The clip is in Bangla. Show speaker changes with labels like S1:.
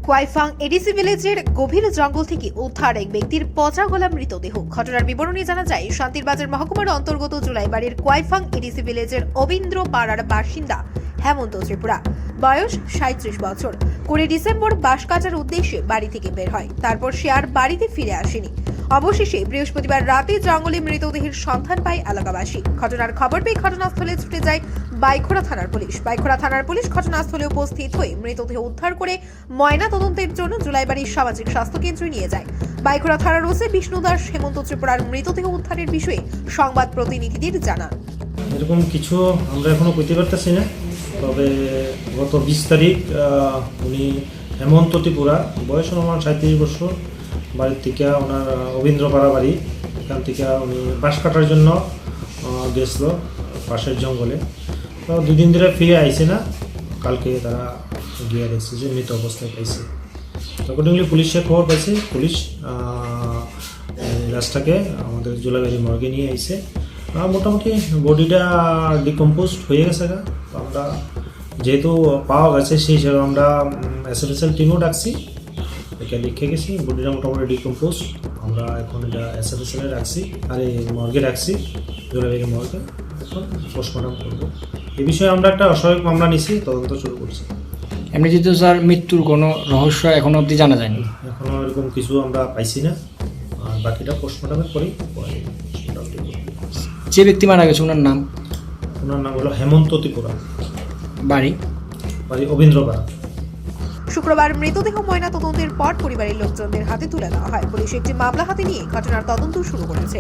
S1: কোয়াইফাং এডিসি ভিলেজের গভীর জঙ্গল থেকে উদ্ধার এক ব্যক্তির পচা গলা মৃতদেহ। ঘটনার বিবরণী জানা যায়, শান্তিরবাজার মহকুমার অন্তর্গত জুলাইবাড়ির কোয়াইফাং এডিসি ভিলেজের অবিন্দ্র পাড়ার বাসিন্দা হেমন্ত ত্রিপুরা। বয়স 37 বছর। 20 ডিসেম্বর বাঁশ কাটার উদ্দেশ্যে বাড়ি থেকে বের হয়। তারপর সে আর বাড়িতে ফিরে আসেনি। অবশেষে বৃহস্পতিবার রাতে জঙ্গলে মৃতদেহের সন্ধান পায় এলাকাবাসী। ঘটনার খবর পেয়ে ঘটনাস্থলে ছুটে যায় বাইখোড়া থানার পুলিশ। বাইখোড়া থানার পুলিশ ঘটনাস্থলে উপস্থিত হয়ে মৃতদেহ উদ্ধার করে ময়না তদন্তের জন্য জুলাইবাড়ির সামাজিক স্বাস্থ্য কেন্দ্রে নিয়ে যায়। বাইখোড়া থানার ওসি বিষ্ণু দাস হেমন্ত ত্রিপুরার মৃতদেহ উদ্ধারের বিষয়ে সংবাদ প্রতিনিধিদের জানান।
S2: এরকম কিছু আমরা এখনো কইতে পারতেছি না, তবে গত 20 তারিখ উনি হেমন্ত ত্রিপুরা, বয়স আমার 37 বছর, বাড়ির থেকে ওনার অবিন্দ্রপাড়া বাড়ি, এখান থেকে উনি বাঁশ কাটার জন্য গেছিল পাশের জঙ্গলে। তো 2 দিন ধরে ফিরে আইছে না, কালকে তারা গিয়ে দেখছে যে মৃত অবস্থায় পাইছে। অ্যাকর্ডিংলি পুলিশে খবর পাইছে, পুলিশ লাশটাকে আমাদের জুলাইবাড়ি মর্গে নিয়ে আইছে। মোটামুটি বডিটা ডিকম্পোজড হয়ে গেছে। আমরা যেহেতু পাওয়া গেছে সেই হিসাবে আমরা এসএফএসএল টিমও ডাকছি, এটা লিখে গেছি। বডিটা মোটামুটি ডিকম্পোজ, আমরা এখন এটা এসএফএসএলে রাখছি আর এই মর্গে রাখছি, জুলাইবাড়ি মর্গে। এখন পোস্টমর্টম করবো। এই বিষয়ে আমরা একটা অস্বাভাবিক মামলা নিছি, তদন্ত শুরু করছি।
S3: এমনিতে তো স্যার মৃত্যুর কোনো রহস্য এখনো অবধি জানা যায়নি।
S2: এখনও এরকম কিছু আমরা পাইছি না, আর বাকিটা পোস্টমর্টমের পরেই
S3: যে ব্যক্তি মারা গেছে ওনার নাম?
S2: ওনার নাম হলো হেমন্ত ত্রিপুরা,
S3: বাড়ি
S2: অবিন্দ্রপাড়া।
S1: শুক্রবার মৃতদেহ ময়না তদন্তের পর পরিবারের লোকজনদের হাতে তুলে দেওয়া হয়। পুলিশ একটি মামলা হাতে নিয়ে ঘটনার তদন্ত শুরু করেছে।